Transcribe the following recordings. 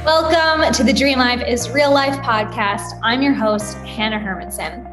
Welcome to the Dream Life is Real Life podcast. I'm your host, Hanna Hermanson.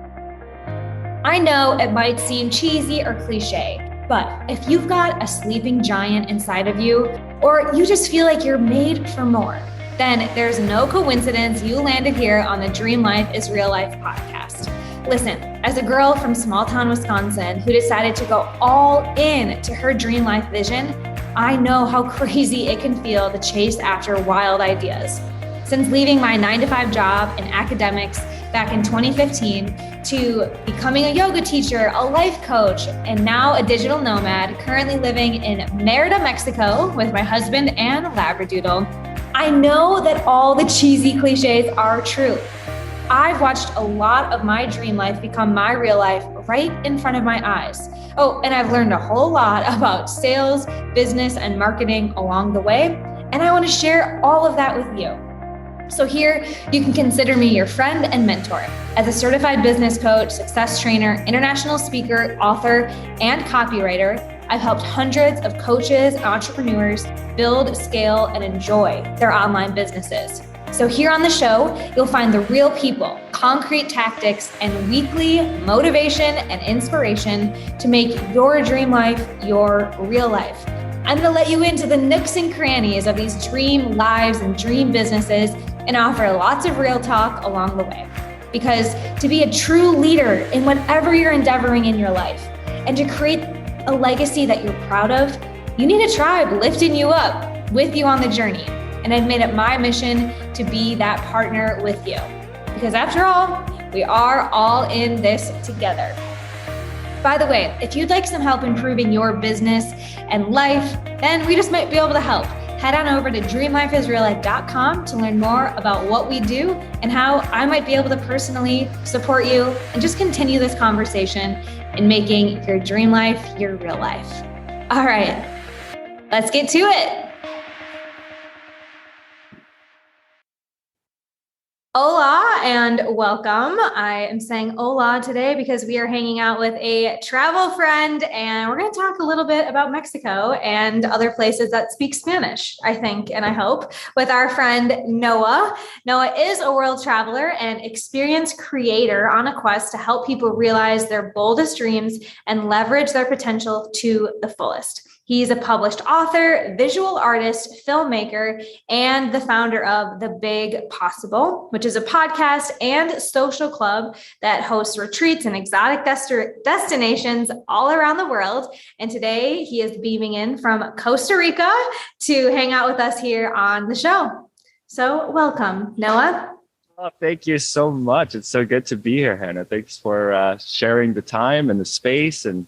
I know it might seem cheesy or cliche, but if you've got a sleeping giant inside of you, or you just feel like you're made for more, then there's no coincidence you landed here on the Dream Life is Real Life podcast. Listen, as a girl from small town Wisconsin who decided to go all in to her dream life vision, I know how crazy it can feel to chase after wild ideas. Since leaving my 9-to-5 job in academics back in 2015 to becoming a yoga teacher, a life coach, and now a digital nomad, currently living in Merida, Mexico with my husband and Labradoodle, I know that all the cheesy cliches are true. I've watched a lot of my dream life become my real life right in front of my eyes. Oh, and I've learned a whole lot about sales, business, and marketing along the way, and I want to share all of that with you. So here, you can consider me your friend and mentor. As a certified business coach, success trainer, international speaker, author, and copywriter, I've helped hundreds of coaches and entrepreneurs build, scale, and enjoy their online businesses. So here on the show, you'll find the real people, concrete tactics, and weekly motivation and inspiration to make your dream life your real life. I'm going to let you into the nooks and crannies of these dream lives and dream businesses and offer lots of real talk along the way. Because to be a true leader in whatever you're endeavoring in your life and to create a legacy that you're proud of, you need a tribe lifting you up with you on the journey. And I've made it my mission to be that partner with you. Because after all, we are all in this together. By the way, if you'd like some help improving your business and life, then we just might be able to help. Head on over to dreamlifeisreallife.com to learn more about what we do and how I might be able to personally support you and just continue this conversation in making your dream life your real life. All right, let's get to it. Hola and welcome. I am saying hola today because we are hanging out with a travel friend and we're going to talk a little bit about Mexico and other places that speak Spanish, I think, and I hope, with our friend Noah. Noah is a world traveler and experience creator on a quest to help people realize their boldest dreams and leverage their potential to the fullest. He's a published author, visual artist, filmmaker, and the founder of The Big Possible, which is a podcast and social club that hosts retreats and exotic destinations all around the world. And today he is beaming in from Costa Rica to hang out with us here on the show. So welcome, Noah. Oh, thank you so much. It's so good to be here, Hannah. Thanks for sharing the time and the space. And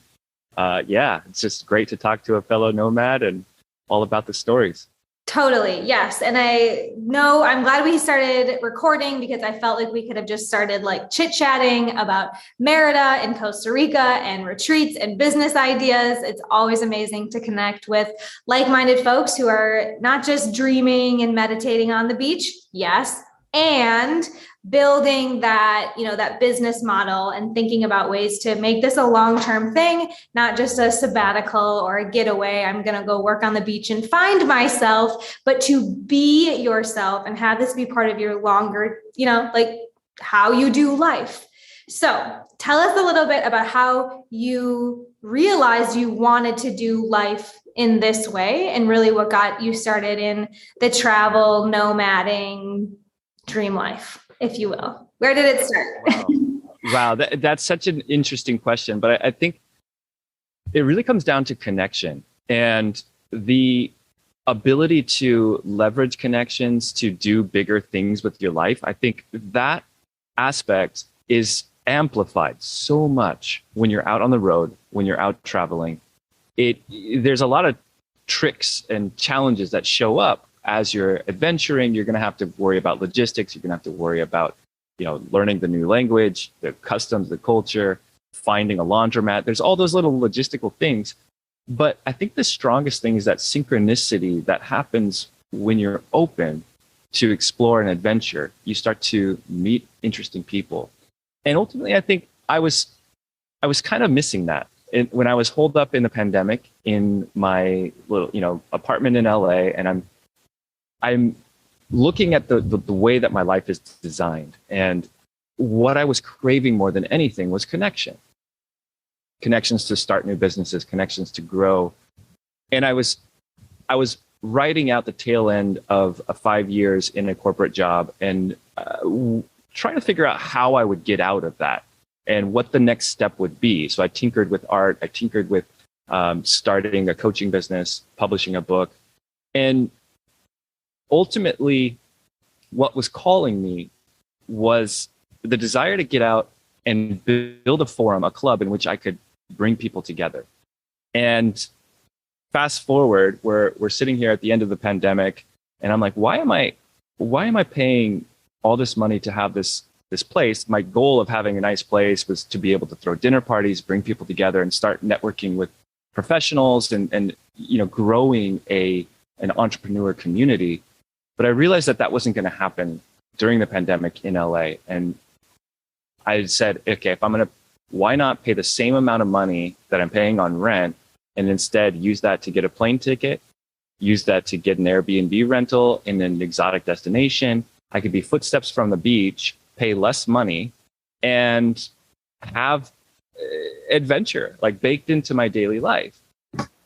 it's just great to talk to a fellow nomad and all about the stories. Totally. Yes. And I'm glad we started recording because I felt like we could have just started like chit-chatting about Merida and Costa Rica and retreats and business ideas. It's always amazing to connect with like-minded folks who are not just dreaming and meditating on the beach. Yes. And building that, that business model and thinking about ways to make this a long-term thing, not just a sabbatical or a getaway. I'm going to go work on the beach and find myself, but to be yourself and have this be part of your longer, like how you do life. So tell us a little bit about how you realized you wanted to do life in this way and really what got you started in the travel, nomading, dream life, if you will. Where did it start? Wow. That's such an interesting question, but I think it really comes down to connection and the ability to leverage connections to do bigger things with your life. I think that aspect is amplified so much when you're out on the road, when you're out traveling. There's a lot of tricks and challenges that show up. As you're adventuring, you're going to have to worry about logistics. You're going to have to worry about, learning the new language, the customs, the culture, finding a laundromat. There's all those little logistical things. But I think the strongest thing is that synchronicity that happens when you're open to explore an adventure. You start to meet interesting people. And ultimately, I think I was kind of missing that. When I was holed up in the pandemic in my little, apartment in LA, and I'm looking at the way that my life is designed, and what I was craving more than anything was connections to start new businesses, connections to grow. And I was writing out the tail end of 5 years in a corporate job, and trying to figure out how I would get out of that and what the next step would be. So I tinkered with art. I tinkered with starting a coaching business, publishing a book. And ultimately, what was calling me was the desire to get out and build a forum, a club in which I could bring people together. And fast forward, we're sitting here at the end of the pandemic, and I'm like, why am I paying all this money to have this place? My goal of having a nice place was to be able to throw dinner parties, bring people together, and start networking with professionals and growing an entrepreneur community. But I realized that wasn't going to happen during the pandemic in LA. And I said, okay, why not pay the same amount of money that I'm paying on rent, and instead use that to get a plane ticket, use that to get an Airbnb rental in an exotic destination. I could be footsteps from the beach, pay less money, and have adventure like baked into my daily life.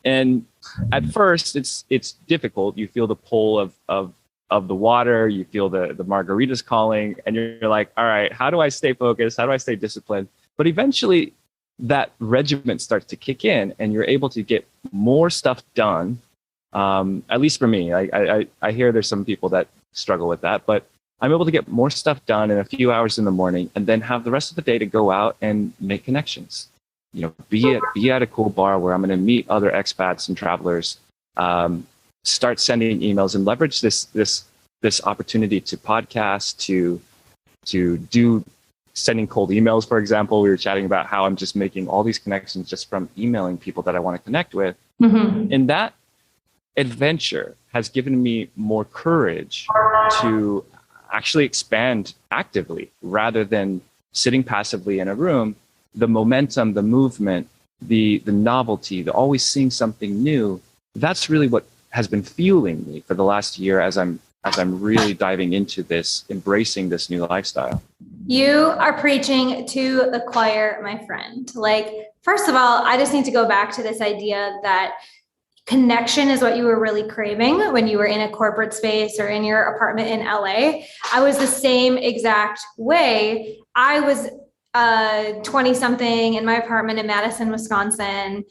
And at first it's difficult. You feel the pull of the water, you feel the margaritas calling, and you're like, all right, how do I stay focused? How do I stay disciplined? But eventually that regiment starts to kick in, and you're able to get more stuff done. At least for me, I hear there's some people that struggle with that, but I'm able to get more stuff done in a few hours in the morning, and then have the rest of the day to go out and make connections. Be at a cool bar where I'm going to meet other expats and travelers. Start sending emails and leverage this opportunity to podcast, to do sending cold emails. For example, we were chatting about how I'm just making all these connections just from emailing people that I want to connect with. Mm-hmm. And that adventure has given me more courage to actually expand actively rather than sitting passively in a room. The momentum, the movement, the novelty, the always seeing something new, that's really what has been fueling me for the last year as I'm really diving into this, embracing this new lifestyle. You are preaching to the choir, my friend. Like, first of all, I just need to go back to this idea that connection is what you were really craving when you were in a corporate space or in your apartment in LA. I was the same exact way. I was 20 something in my apartment in Madison, Wisconsin,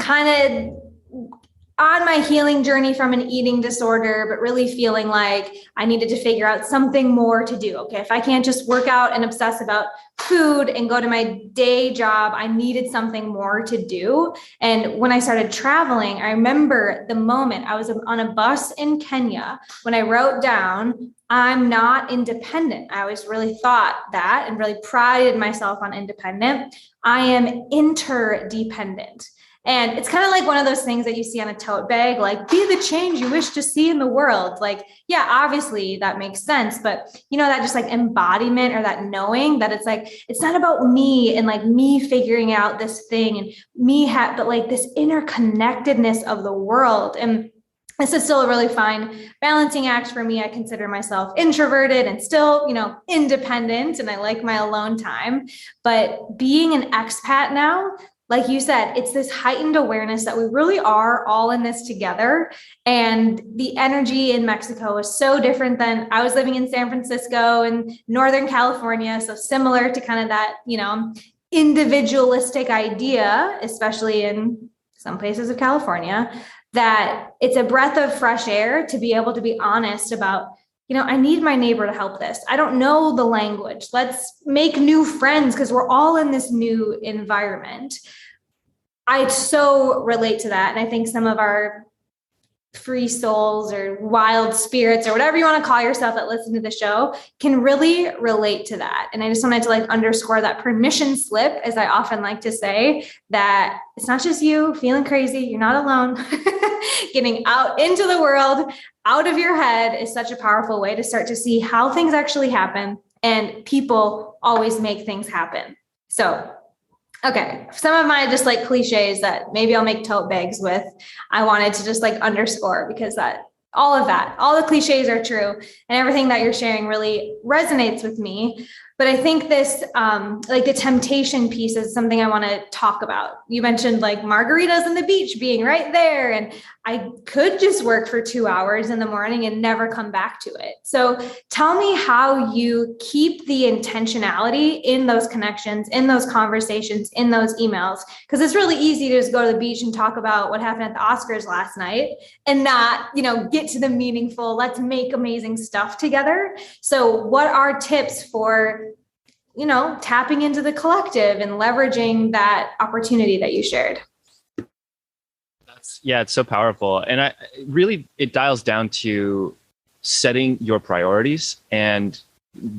kind of on my healing journey from an eating disorder, but really feeling like I needed to figure out something more to do. Okay, if I can't just work out and obsess about food and go to my day job, I needed something more to do. And when I started traveling, I remember the moment I was on a bus in Kenya when I wrote down, I'm not independent. I always really thought that and really prided myself on independent. I am interdependent. And it's kind of like one of those things that you see on a tote bag, like be the change you wish to see in the world. Like, yeah, obviously that makes sense. But that just like embodiment or that knowing that it's like, it's not about me and like me figuring out this thing and but like this interconnectedness of the world. And this is still a really fine balancing act for me. I consider myself introverted and still, independent, and I like my alone time. But being an expat now, like you said, it's this heightened awareness that we really are all in this together. And the energy in Mexico is so different than I was living in San Francisco and Northern California. So similar to kind of that, individualistic idea, especially in some places of California, that it's a breath of fresh air to be able to be honest about, I need my neighbor to help this. I don't know the language. Let's make new friends because we're all in this new environment. I so relate to that. And I think some of our free souls or wild spirits or whatever you want to call yourself that listen to the show can really relate to that. And I just wanted to underscore that permission slip, as I often like to say, that it's not just you feeling crazy. You're not alone. Getting out into the world, out of your head is such a powerful way to start to see how things actually happen. And people always make things happen. So okay, some of my just cliches that maybe I'll make tote bags with, I wanted to just underscore because that All of that, all the cliches are true, and everything that you're sharing really resonates with me. But I think this, like the temptation piece is something I want to talk about. You mentioned like margaritas on the beach being right there, and I could just work for 2 hours in the morning and never come back to it. So tell me how you keep the intentionality in those connections, in those conversations, in those emails, because it's really easy to just go to the beach and talk about what happened at the Oscars last night and not, get to the meaningful, let's make amazing stuff together. So what are tips for tapping into the collective and leveraging that opportunity that you shared? It's so powerful. And it dials down to setting your priorities and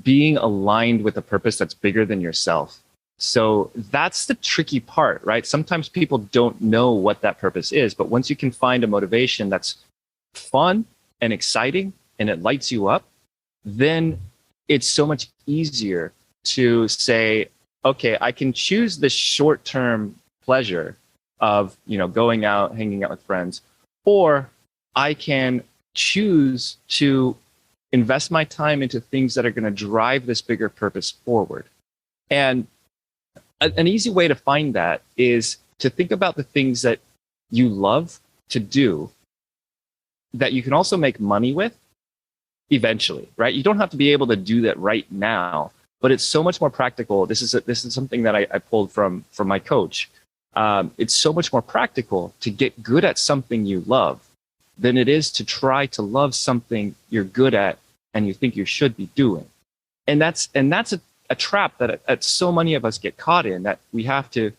being aligned with a purpose that's bigger than yourself. So that's the tricky part, right? Sometimes people don't know what that purpose is, but once you can find a motivation that's fun and exciting and it lights you up, then it's so much easier to say, okay, I can choose the short-term pleasure of, going out, hanging out with friends, or I can choose to invest my time into things that are going to drive this bigger purpose forward. And an easy way to find that is to think about the things that you love to do that you can also make money with eventually, right? You don't have to be able to do that right now, but it's so much more practical. This is something that I pulled from my coach. It's so much more practical to get good at something you love than it is to try to love something you're good at and you think you should be doing. And that's a trap that so many of us get caught in, that we have to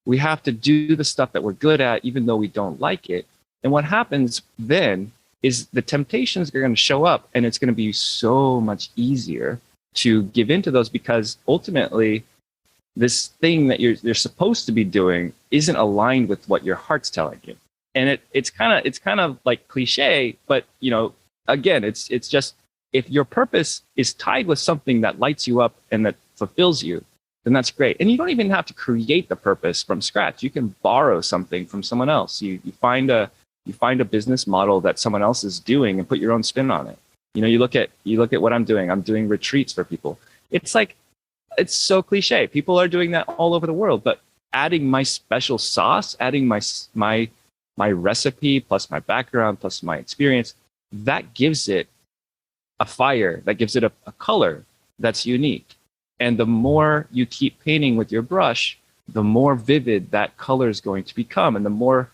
do the stuff that we're good at even though we don't like it. And what happens then is the temptations are going to show up, and it's going to be so much easier to give into those, because ultimately this thing that you're supposed to be doing isn't aligned with what your heart's telling you. And it's kind of like cliche, but again, it's just, if your purpose is tied with something that lights you up and that fulfills you, then that's great. And you don't even have to create the purpose from scratch. You can borrow something from someone else. You find a business model that someone else is doing and put your own spin on it. You look at what I'm doing. I'm doing retreats for people. It's so cliche. People are doing that all over the world, but adding my special sauce, adding my recipe plus my background plus my experience, that gives it a fire, that gives it a color that's unique. And the more you keep painting with your brush, the more vivid that color is going to become, and the more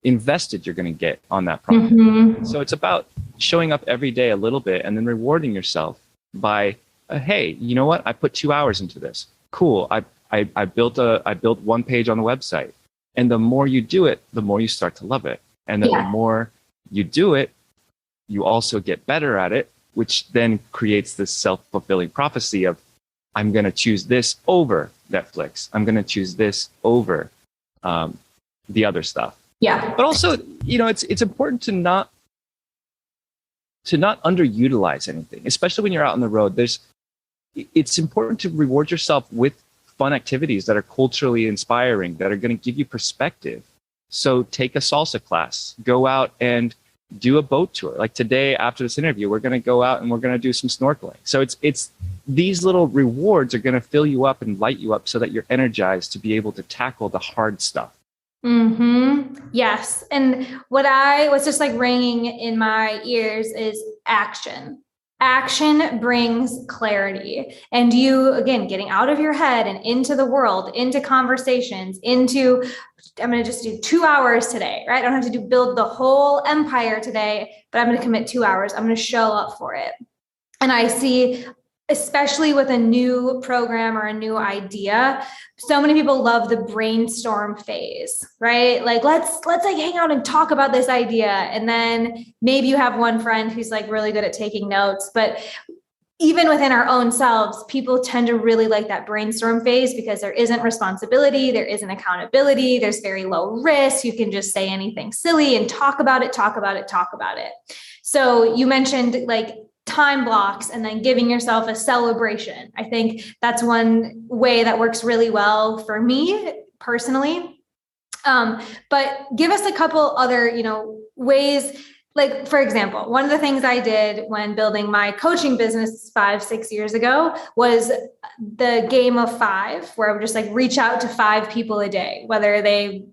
invested you're going to get on that project. Mm-hmm. So it's about showing up every day a little bit and then rewarding yourself by, hey, you know what? I put 2 hours into this. Cool. I built one page on the website. And the more you do it, the more you start to love it. And then the more you do it, you also get better at it, which then creates this self-fulfilling prophecy of, I'm going to choose this over Netflix. I'm going to choose this over the other stuff. Yeah. But also, it's important to not underutilize anything, especially when you're out on the road. It's important to reward yourself with fun activities that are culturally inspiring, that are going to give you perspective. So take a salsa class, go out and do a boat tour. Like today, after this interview, we're going to go out and we're going to do some snorkeling. So it's these little rewards are going to fill you up and light you up so that you're energized to be able to tackle the hard stuff. Mm-hmm. Yes. And what was just like ringing in my ears is action. Action brings clarity. And you, again, getting out of your head and into the world, into conversations, I'm going to just do 2 hours today, right? I don't have to build the whole empire today, but I'm going to commit 2 hours. I'm going to show up for it. And I see, especially with a new program or a new idea, so many people love the brainstorm phase, right? Like, let's like hang out and talk about this idea. And then maybe you have one friend who's like really good at taking notes, but even within our own selves, people tend to really like that brainstorm phase because there isn't responsibility, there isn't accountability, there's very low risk. You can just say anything silly and talk about it. So you mentioned like time blocks and then giving yourself a celebration. I think that's one way that works really well for me personally. But give us a couple other, ways Like, for example, one of the things I did when building my coaching business 5-6 years ago was the game of five, where I would just like reach out to 5 people a day, whether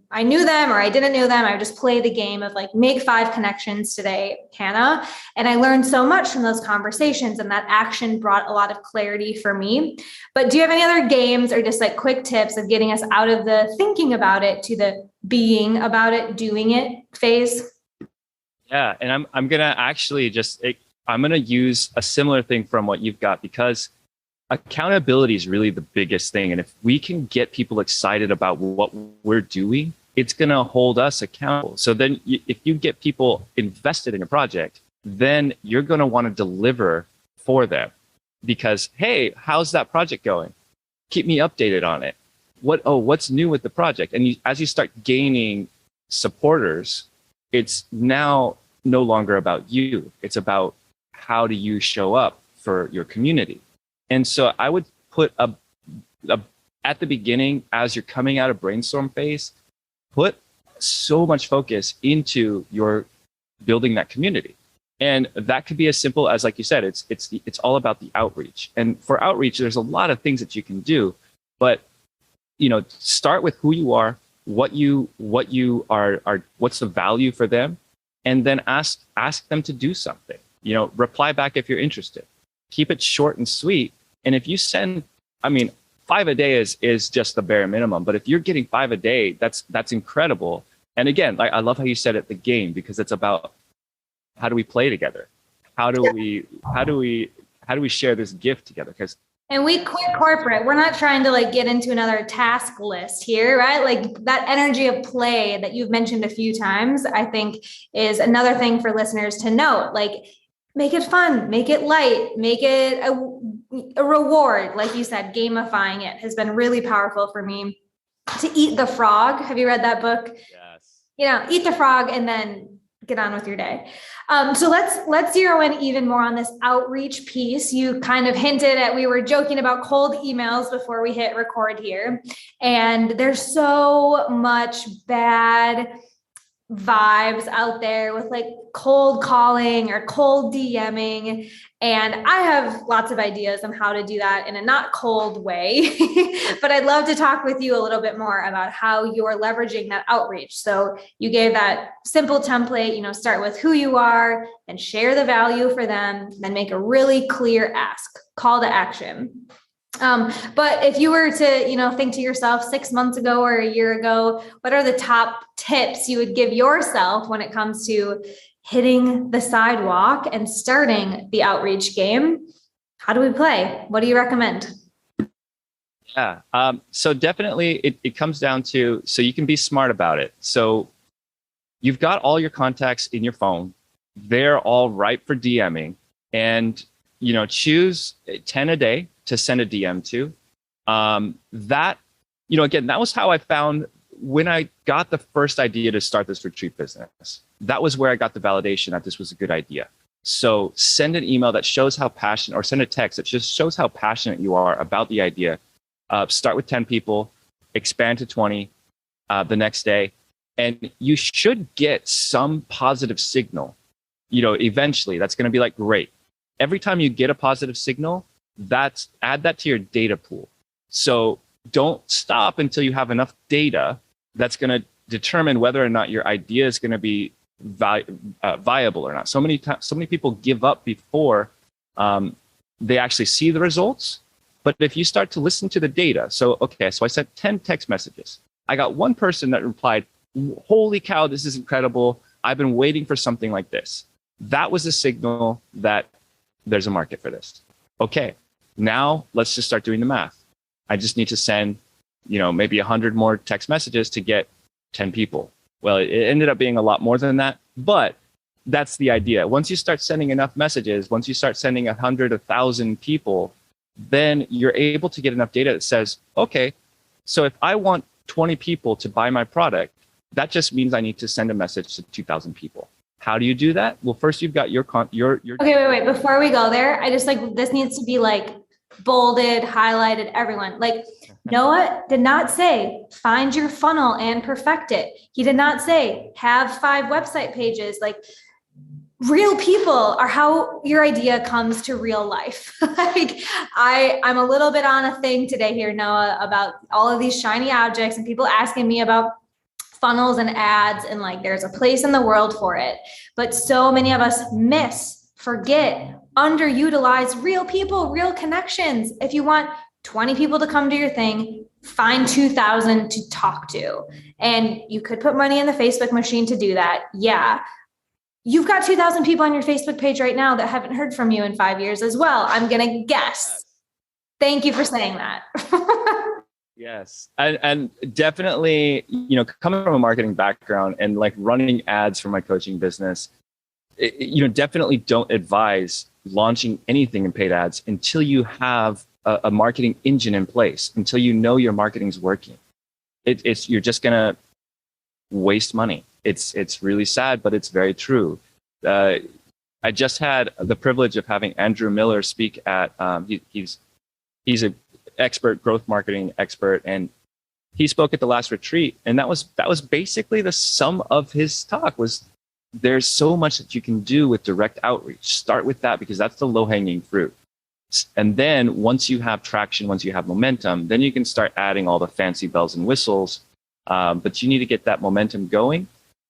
I knew them or I didn't know them. I would just play the game of like, make 5 connections today, Hannah. And I learned so much from those conversations, and that action brought a lot of clarity for me. But do you have any other games or just like quick tips of getting us out of the thinking about it to the being about it, doing it phase? Yeah, and I'm gonna actually I'm gonna use a similar thing from what you've got, because accountability is really the biggest thing. And if we can get people excited about what we're doing, it's gonna hold us accountable. So then if you get people invested in a project, then you're gonna want to deliver for them, because, hey, how's that project going? Keep me updated on it. What's new with the project? And as you start gaining supporters, it's now no longer about you. It's about how do you show up for your community. And so I would put at the beginning, as you're coming out of brainstorm phase, put so much focus into your building that community. And that could be as simple as, like you said, it's all about the outreach. And for outreach, there's a lot of things that you can do, but start with who you are, what you are, what's the value for them, and then ask them to do something. Reply back if you're interested. Keep it short and sweet. And if you send, 5 a day is just the bare minimum. But if you're getting 5 a day, that's incredible. And again, like, I love how you said it, the game, because it's about how do we play together? How do we share this gift together? And we quit corporate. We're not trying to like get into another task list here, right? Like, that energy of play that you've mentioned a few times, I think is another thing for listeners to note. Like, make it fun, make it light, make it a reward. Like you said, gamifying it has been really powerful for me. To Eat the Frog. Have you read that book? Yes. Eat the frog and then get on with your day. So let's zero in even more on this outreach piece. You kind of hinted at, we were joking about cold emails before we hit record here. And there's so much bad vibes out there with like cold calling or cold DMing. And I have lots of ideas on how to do that in a not cold way, but I'd love to talk with you a little bit more about how you're leveraging that outreach. So you gave that simple template, start with who you are and share the value for them, then make a really clear ask, call to action. But if you were to, think to yourself 6 months ago or a year ago, what are the top tips you would give yourself when it comes to hitting the sidewalk and starting the outreach game? How do we play? What do you recommend? Yeah. So definitely it comes down to, so you can be smart about it. So you've got all your contacts in your phone. They're all ripe for DMing, and, choose 10 a day to send a DM to. Again, that was how I found when I got the first idea to start this retreat business. That was where I got the validation that this was a good idea. So send an email that shows how passionate, or send a text that just shows how passionate you are about the idea. Start with 10 people, expand to 20 the next day, and you should get some positive signal. Eventually that's going to be like, great. Every time you get a positive signal, add that to your data pool. So don't stop until you have enough data that's going to determine whether or not your idea is going to be viable or not. So many people give up before they actually see the results. But if you start to listen to the data, so I sent 10 text messages. I got one person that replied, "Holy cow, this is incredible. I've been waiting for something like this." That was a signal that there's a market for this. Okay, now let's just start doing the math. I just need to send, maybe 100 more text messages to get 10 people. Well, it ended up being a lot more than that, but that's the idea. Once you start sending enough messages, once you start sending 100, 1,000 people, then you're able to get enough data that says, okay, so if I want 20 people to buy my product, that just means I need to send a message to 2,000 people. How do you do that? Well, first you've got your Okay, wait. Before we go there, I just this needs to be bolded, highlighted, everyone. Noah did not say, find your funnel and perfect it. He did not say, have 5 website pages. real people are how your idea comes to real life. Like I'm a little bit on a thing today here, Noah, about all of these shiny objects and people asking me about funnels and ads, and like there's a place in the world for it. But so many of us forget, underutilize real people, real connections. If you want 20 people to come to your thing, find 2,000 to talk to. And you could put money in the Facebook machine to do that. Yeah. You've got 2,000 people on your Facebook page right now that haven't heard from you in 5 years as well. I'm going to guess. Thank you for saying that. Yes. And definitely, coming from a marketing background and like running ads for my coaching business, definitely don't advise launching anything in paid ads until you have a marketing engine in place, until you know your marketing's working. You're just going to waste money. It's really sad, but it's very true. I just had the privilege of having Andrew Miller speak at, he's an expert, growth marketing expert, and he spoke at the last retreat. And that was basically the sum of his talk was there's so much that you can do with direct outreach. Start with that because that's the low hanging fruit. And then once you have traction, once you have momentum, then you can start adding all the fancy bells and whistles. But you need to get that momentum going.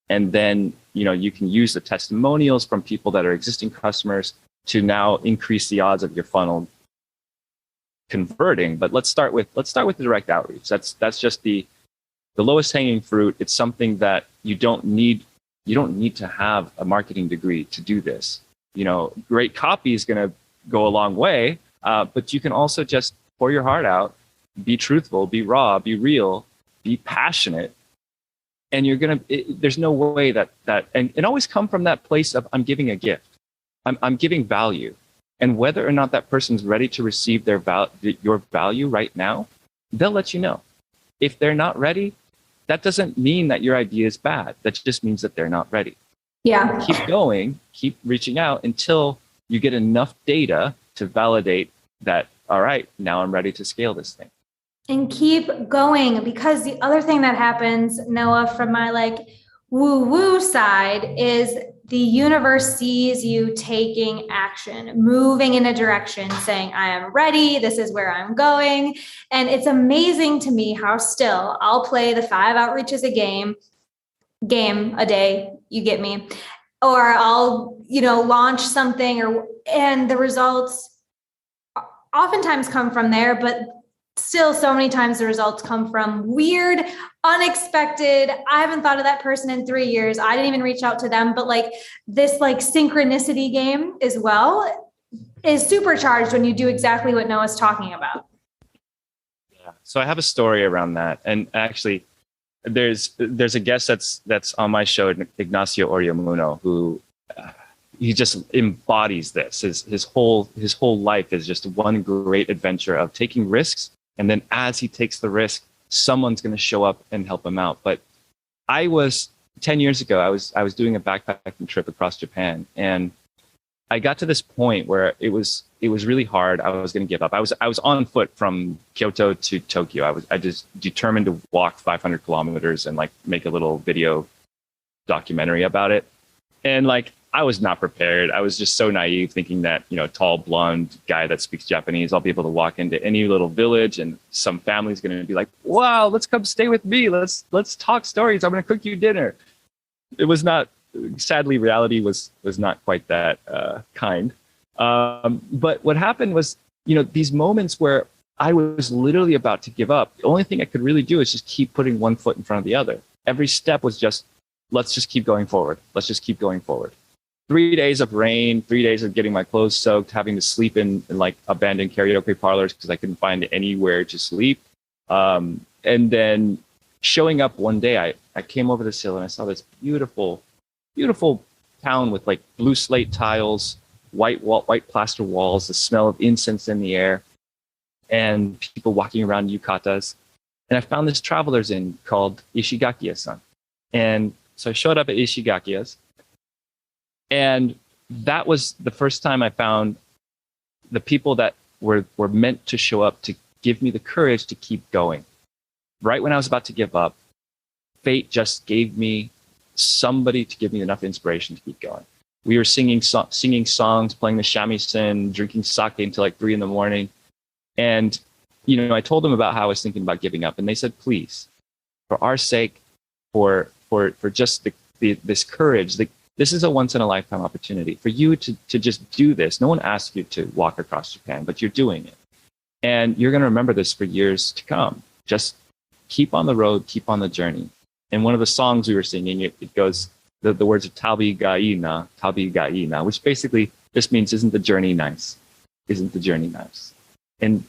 And then, you can use the testimonials from people that are existing customers to now increase the odds of your funnel converting. But let's start with the direct outreach. That's just the lowest hanging fruit. It's something that you don't need to have a marketing degree to do this. Great copy is going to go a long way, but you can also just pour your heart out, be truthful, be raw, be real, be passionate. And there's no way that and it always come from that place of I'm giving a gift. I'm giving value. And whether or not that person's ready to receive your value right now, they'll let you know. If they're not ready, that doesn't mean that your idea is bad. That just means that they're not ready. Yeah. Keep going, keep reaching out until you get enough data to validate that, all right, now I'm ready to scale this thing. And keep going, because the other thing that happens, Noah, from my like woo-woo side is the universe sees you taking action, moving in a direction, saying, I am ready. This is where I'm going. And it's amazing to me how still I'll play the 5 outreaches game a day. You get me? Or I'll, launch something and the results oftentimes come from there, but still so many times the results come from weird, unexpected. I haven't thought of that person in 3 years. I didn't even reach out to them, but like this like synchronicity game as well is supercharged when you do exactly what Noah's talking about. Yeah. So I have a story around that. And actually there's a guest that's on my show, Ignacio Oriamuno, who he just embodies this. His whole life is just one great adventure of taking risks. And then as he takes the risk, someone's going to show up and help him out. But 10 years ago, I was doing a backpacking trip across Japan, and I got to this point where it was really hard. I was going to give up. I was on foot from Kyoto to Tokyo. I just determined to walk 500 kilometers and like make a little video documentary about it. And like, I was not prepared. I was just so naive, thinking that, tall, blonde guy that speaks Japanese, I'll be able to walk into any little village and some family's going to be like, wow, let's come stay with me. Let's talk stories. I'm going to cook you dinner. It was not, sadly, reality was not quite that kind. But what happened was, these moments where I was literally about to give up, the only thing I could really do is just keep putting one foot in front of the other. Every step was just, let's just keep going forward. Let's just keep going forward. 3 days of rain, 3 days of getting my clothes soaked, having to sleep in like abandoned karaoke parlors because I couldn't find anywhere to sleep. And then showing up one day, I came over this hill and I saw this beautiful, beautiful town with like blue slate tiles, white plaster walls, the smell of incense in the air, and people walking around yukatas. And I found this traveler's inn called Ishigakiya-san. And so I showed up at Ishigakiya's. And that was the first time I found the people that were meant to show up to give me the courage to keep going. Right when I was about to give up, fate just gave me somebody to give me enough inspiration to keep going. We were singing songs, playing the shamisen, drinking sake until like 3 a.m. And, I told them about how I was thinking about giving up. And they said, please, for our sake, for just this courage, this is a once in a lifetime opportunity for you to just do this. No one asked you to walk across Japan, but you're doing it. And you're going to remember this for years to come. Just keep on the road, keep on the journey. And one of the songs we were singing, it goes, the words of tabi ga ina, which basically just means, isn't the journey nice? Isn't the journey nice? And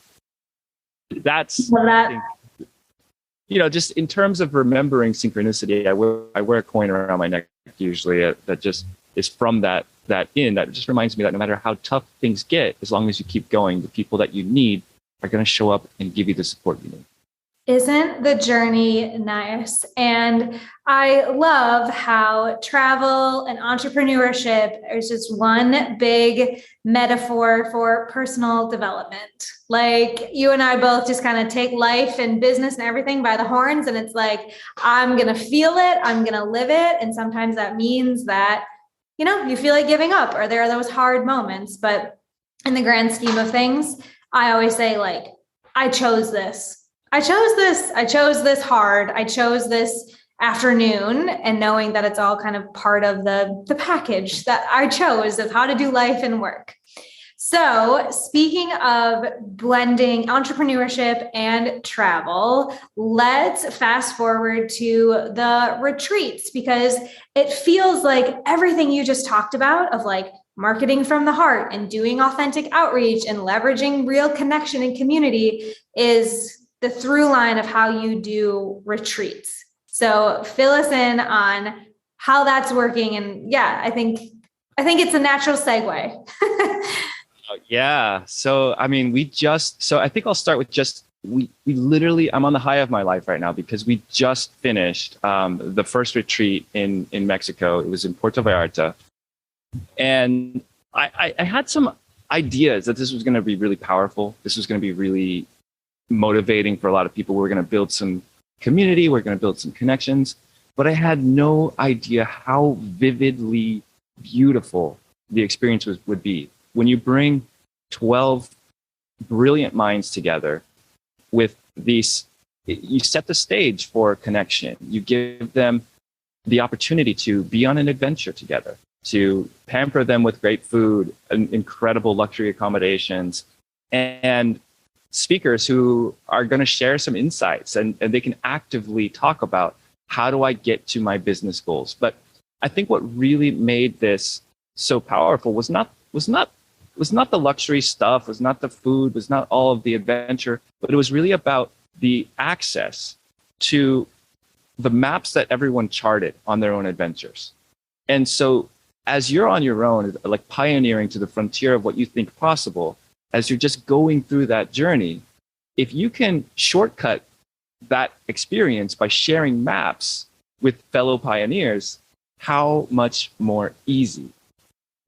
that's, I think, just in terms of remembering synchronicity, I wear a coin around my neck usually that just is from that just reminds me that no matter how tough things get, as long as you keep going, the people that you need are going to show up and give you the support you need. Isn't the journey nice? And I love how travel and entrepreneurship is just one big metaphor for personal development. Like you and I both just kind of take life and business and everything by the horns. And it's like, I'm going to feel it. I'm going to live it. And sometimes that means that, you feel like giving up, or there are those hard moments. But in the grand scheme of things, I always say, like, I chose this. I chose this hard. I chose this afternoon, and knowing that it's all kind of part of the package that I chose of how to do life and work. So speaking of blending entrepreneurship and travel, let's fast forward to the retreats, because it feels like everything you just talked about of like marketing from the heart and doing authentic outreach and leveraging real connection and community is the through line of how you do retreats. So fill us in on how that's working. And yeah, I think it's a natural segue. Yeah. So, I mean, I think I'll start with we literally, I'm on the high of my life right now because we just finished the first retreat in Mexico. It was in Puerto Vallarta. And I had some ideas that this was going to be really powerful. This was going to be really motivating for a lot of people. We're going to build some community. We're going to build some connections. But I had no idea how vividly beautiful the experience would be. When you bring 12 brilliant minds together with these, you set the stage for connection. You give them the opportunity to be on an adventure together, to pamper them with great food and incredible luxury accommodations, and speakers who are going to share some insights, and they can actively talk about, how do I get to my business goals? But I think what really made this so powerful was not the luxury stuff, was not the food, was not all of the adventure, but it was really about the access to the maps that everyone charted on their own adventures. And so as you're on your own, like pioneering to the frontier of what you think possible, as you're just going through that journey, if you can shortcut that experience by sharing maps with fellow pioneers, how much more easy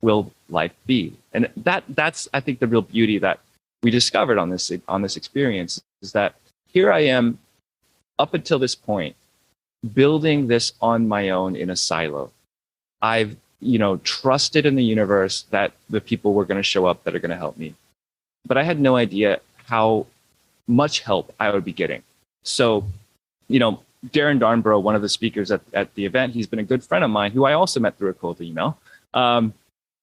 will life be? And that's I think the real beauty that we discovered on this experience, is that here I am up until this point building this on my own in a silo. I've trusted in the universe that the people were going to show up that are going to help me, but I had no idea how much help I would be getting. So, Darren Darnborough, one of the speakers at the event, he's been a good friend of mine who I also met through a cold email.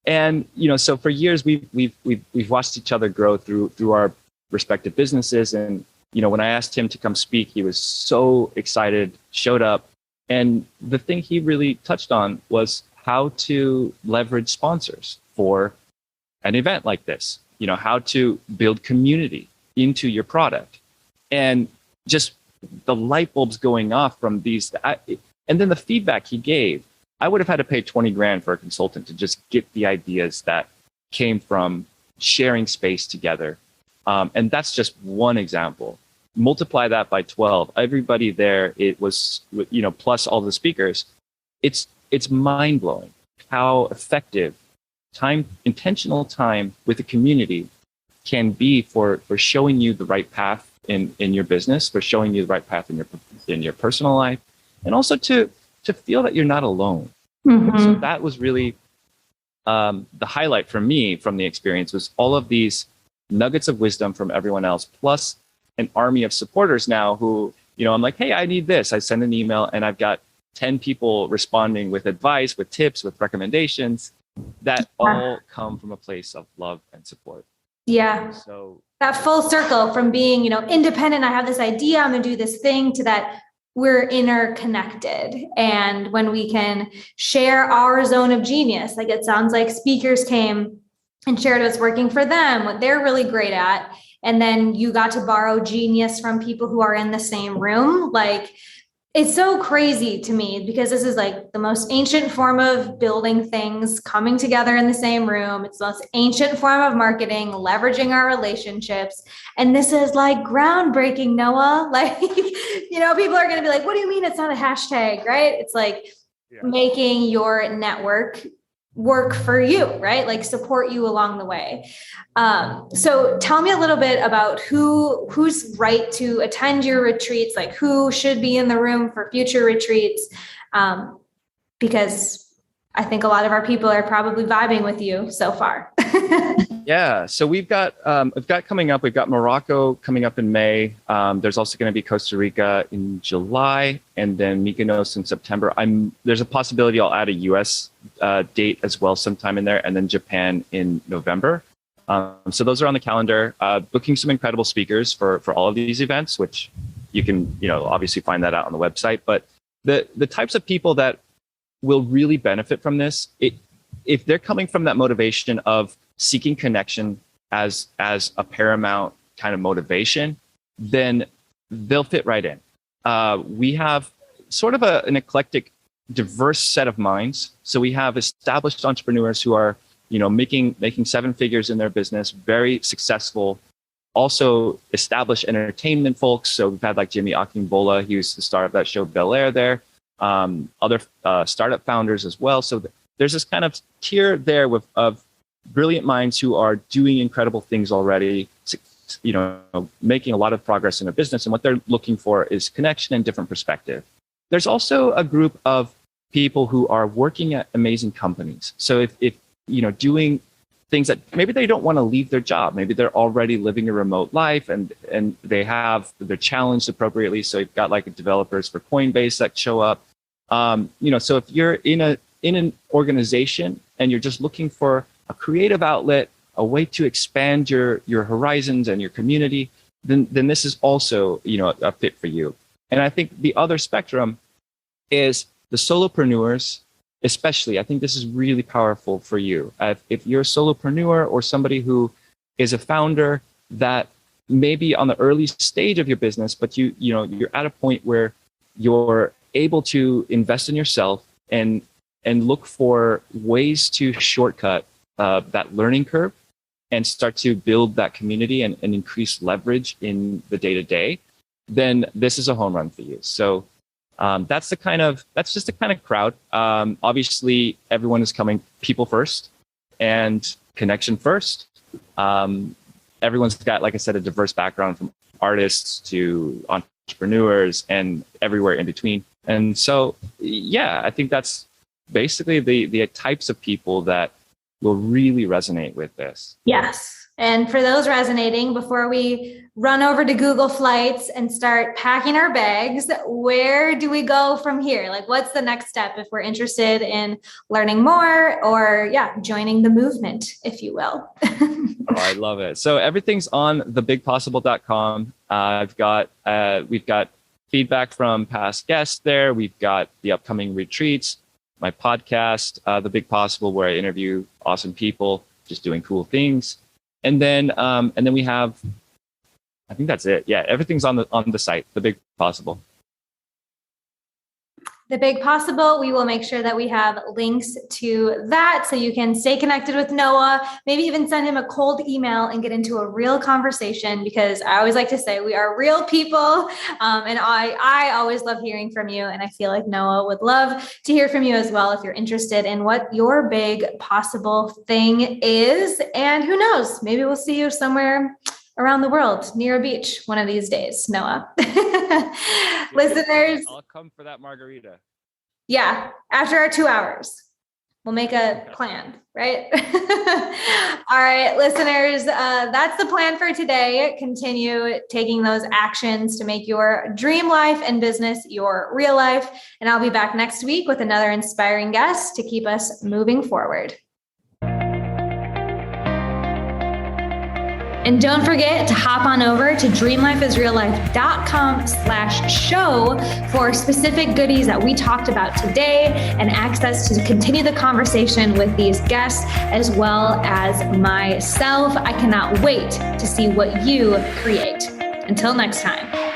And so for years we've watched each other grow through our respective businesses. And when I asked him to come speak, he was so excited, showed up. And the thing he really touched on was how to leverage sponsors for an event like this. How to build community into your product, and just the light bulbs going off from these. And then the feedback he gave, I would have had to pay 20 grand for a consultant to just get the ideas that came from sharing space together. And that's just one example. Multiply that by 12. Everybody there, it was, plus all the speakers. It's mind blowing how effective intentional time with the community can be for showing you the right path in your business, for showing you the right path in your personal life, and also to feel that you're not alone. Mm-hmm. So that was really the highlight for me from the experience was all of these nuggets of wisdom from everyone else, plus an army of supporters now who, I'm like, hey, I need this. I send an email and I've got 10 people responding with advice, with tips, with recommendations that all come from a place of love and support. Yeah. So that full circle from being, independent, I have this idea, I'm going to do this thing, to that we're interconnected. And when we can share our zone of genius, like it sounds like speakers came and shared what's working for them, what they're really great at. And then you got to borrow genius from people who are in the same room. Like, it's so crazy to me because this is like the most ancient form of building things coming together in the same room. It's the most ancient form of marketing, leveraging our relationships. And this is like groundbreaking, Noah. Like, people are going to be like, what do you mean it's not a hashtag, right? It's like making your network work for you, right? Like support you along the way. So tell me a little bit about who's right to attend your retreats, like who should be in the room for future retreats. Because I think a lot of our people are probably vibing with you so far. Yeah. So we've got coming up, we've got Morocco coming up in May. There's also going to be Costa Rica in July, and then Mykonos in September. There's a possibility I'll add a US date as well sometime in there, and then Japan in November. So those are on the calendar. Booking some incredible speakers for all of these events, which you can, obviously find that out on the website. But the types of people that will really benefit from this, if they're coming from that motivation of seeking connection as a paramount kind of motivation, then they'll fit right in. We have sort of an eclectic, diverse set of minds. So we have established entrepreneurs who are, making 7 figures in their business, very successful. Also established entertainment folks. So we've had like Jimmy Akingbola, he was the star of that show Bel Air there. Other startup founders as well. So there's this kind of tier there of brilliant minds who are doing incredible things already, making a lot of progress in their business. And what they're looking for is connection and different perspective. There's also a group of people who are working at amazing companies. So if doing things that maybe they don't want to leave their job, maybe they're already living a remote life and they're challenged appropriately. So you've got like developers for Coinbase that show up. So if you're in an organization and you're just looking for a creative outlet, a way to expand your horizons and your community, then this is also, a fit for you. And I think the other spectrum is the solopreneurs, especially. I think this is really powerful for you. If you're a solopreneur or somebody who is a founder that may be on the early stage of your business, but you're at a point where you're able to invest in yourself and look for ways to shortcut that learning curve and start to build that community and increase leverage in the day-to-day, then this is a home run for you. So that's just the kind of crowd. Obviously, everyone is coming people first and connection first. Everyone's got, like I said, a diverse background from artists to entrepreneurs and everywhere in between. And so, I think that's basically the types of people that will really resonate with this. Yes. And for those resonating, before we run over to Google Flights and start packing our bags, where do we go from here? Like, what's the next step if we're interested in learning more or, joining the movement, if you will? Oh, I love it. So everything's on thebigpossible.com. We've got feedback from past guests there. We've got the upcoming retreats, my podcast, The Big Possible, where I interview awesome people just doing cool things. And then we have, I think that's it. Yeah, everything's on the site, The Big Possible. The Big Possible. We will make sure that we have links to that so you can stay connected with Noah, maybe even send him a cold email and get into a real conversation, because I always like to say we are real people. And I always love hearing from you. And I feel like Noah would love to hear from you as well if you're interested in what your big possible thing is. And who knows, maybe we'll see you somewhere around the world near a beach one of these days, Noah. Listeners, I'll come for that margarita. Yeah, after our 2 hours. we'll make a plan, right? All right, listeners, that's the plan for today. Continue taking those actions to make your dream life and business your real life. And I'll be back next week with another inspiring guest to keep us moving forward. And don't forget to hop on over to dreamlifeisreallife.com/show for specific goodies that we talked about today and access to continue the conversation with these guests as well as myself. I cannot wait to see what you create. Until next time.